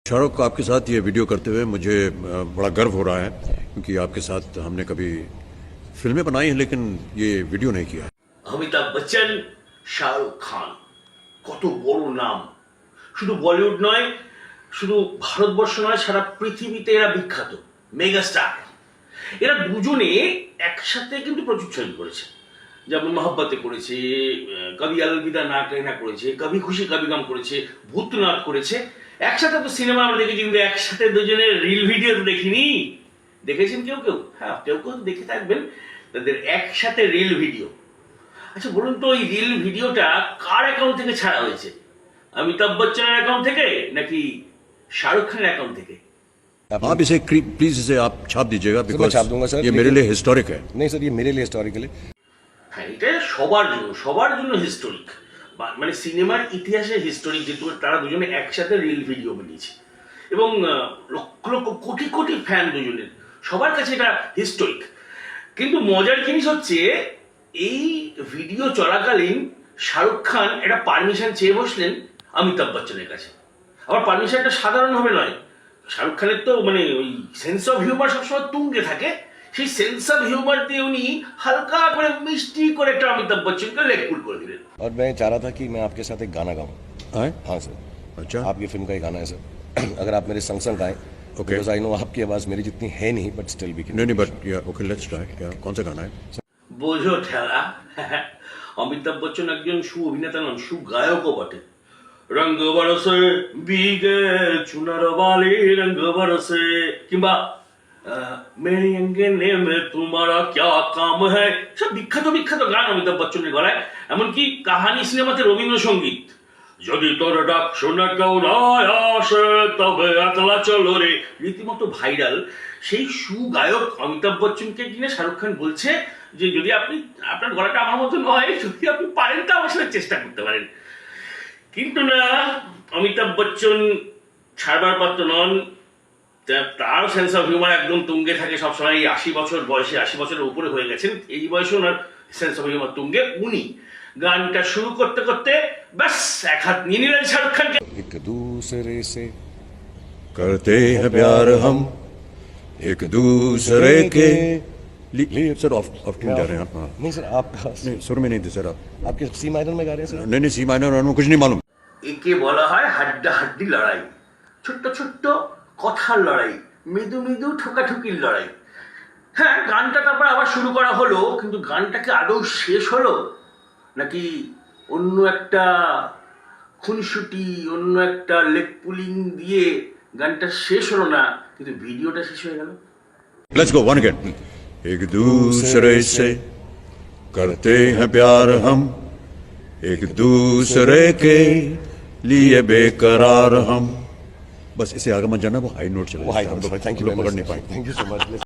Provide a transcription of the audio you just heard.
शाहरुख आपके साथ ये वीडियो करते हुए मुझे बड़ा गर्व हो रहा है क्योंकि आपके साथ हमने कभी फिल्में बनाई हैं लेकिन ये वीडियो नहीं किया। অমিতাভ বচ্চন, শাহরুখ খান, কত বড় নাম। শুধু বলিউড নয়, শুধু ভারতবর্ষ নয়, সারা পৃথিবীতে এরা বিখ্যাত মেগাস্টার। এরা দুজনে একসাথে কিন্তু প্রচুর ছবি করেছে, যেমন মহব্বতে করেছে, কবি আলবিদা না কেনা করেছে, কবি খুশি কবি গম করেছে, ভূতনাথ করেছে। একসাথে তো সিনেমা আমরা দেখেছি, কিন্তু একসাথে দুজনের রিল ভিডিও তো দেখিনি। দেখেছেন কেউ কেউ? হ্যাঁ, কেউ কেউ দেখে থাকবেন তাদের একসাথে রিল ভিডিও। আচ্ছা বলুন তো, এই রিল ভিডিওটা কার অ্যাকাউন্ট থেকে ছাড়া হয়েছে? অমিতাভ বচ্চনের অ্যাকাউন্ট থেকে নাকি শাহরুখ খানের অ্যাকাউন্ট থেকে? आप इसे प्लीज इसे आप छाप दीजिएगा मैं बिकॉज छाप दूंगा सर, ये मेरे लिए हिस्टोरिक है। नहीं सर, ये मेरे लिए हिस्टोरिकल है। হ্যাঁ, এটা সবার জন্য হিস্টোরিক, মানে সিনেমার ইতিহাসে হিস্টোরিক, যেহেতু তারা দুজনে একসাথে রিল ভিডিও বানিয়েছে এবং লক্ষ লক্ষ কোটি কোটি ফ্যান দুজনের, সবার কাছে এটা হিস্টোরিক। কিন্তু মজার জিনিস হচ্ছে, এই ভিডিও চলাকালীন শাহরুখ খান একটা পারমিশন চেয়ে বসলেন অমিতাভ বচ্চনের কাছে। আবার পারমিশনটা সাধারণভাবে নয়, শাহরুখ খানের তো মানে ওই সেন্স অফ হিউমার সবসময় তুঙ্গে থাকে। সেই সেন্স অফ হিউমার দিয়ে উনি হালকা করে মিষ্টি করে একটা অমিতাভ বচ্চনকে লেগ পুল করে দিলেন। और मैं चाह रहा था कि मैं आपके साथ एक गाना गाऊं। हाँ? हाँ सर। अच्छा, आपकी फिल्म का एक गाना है सर। अगर आप मेरे संग संग गाएं, Okay. बिकॉज आई नो आपकी आवाज मेरी जितनी है नहीं, बट स्टिल भी नहीं बट ओके लेट्स ट्राई। क्या कौन सा गाना है? বোঝো ঠেলা, অমিতাভ বচ্চন একজন সু অভিনেতা নন, সু গায়কও বটে। রঙ্গ বরসে বিগে চুনার বালি রঙ্গ বরসে, কিংবা মেরে অঙ্গনে মে তোমারা ক্যা কাম হ্যায়, সব বিখ্যাত বিখ্যাত গান অমিতাভ বচ্চনের গলায়। এমনকি কাহানি সিনেমাতে রবীন্দ্রসঙ্গীত, যদি তোর ডাক শোনা কেউ নয় আসে তবে একলা চলো রে, রীতিমতো ভাইরাল। সেই সুগায়ক অমিতাভ বচ্চনকে কিনে শাহরুখ খান বলছে যে যদি আপনি, আপনার গলাটা আমার মতো নয়, যদি আপনি পারেন তো আমার সাথে চেষ্টা করতে পারেন। কিন্তু না, অমিতাভ বচ্চন ছাড়বার পাত্র নন। তার সেন্স অফ হিউমার একদম তুঙ্গে থাকে সবসময়। 80 বছর বয়সে, 80 বছরের উপরে হয়ে গেছেন, এই বয়সে ওনার সেন্স অফ হিউমার তুঙ্গে। উনি গানটা শুরু করতে করতে ব্যাস এক হাত নিয়ে নিলেন শাহরুখ খানকে। एक दूसरे से करते हैं प्यार हम एक दूसरे के लिए। सर ऑफ ट्यून जा रहे हैं आप? हाँ। नहीं सर, आपका नहीं, सुर में नहीं थे सर आप। आपके सी माइनर में गा रहे हैं सर। नहीं सी माइनर और कुछ नहीं मालूम। একে বলা হয় হাড্ডাহাড্ডি লড়াই, ছোট্ট ছোট্ট কথার লড়াই, মৃদু মৃদু ঠোকাঠুকির লড়াই। হ্যাঁ, গানটা তারপর আবার শুরু করা হলো, কিন্তু গানটা কি আদৌ শেষ হলো নাকি অন্য একটা খুনসুটি, অন্য একটা লেগ পুলিং দিয়ে গানটা শেষ হলো না, কিন্তু ভিডিওটা শেষ হয়ে গেল। Let's go one again. एक दूसरे से करते हैं प्यार हम एक दूसरे के लिए बेकरार हम। बस इसे आगे मत जाना, वो हाई नोट चले। थैंक यू पकड़ नहीं पाएंगे। Thank you so much.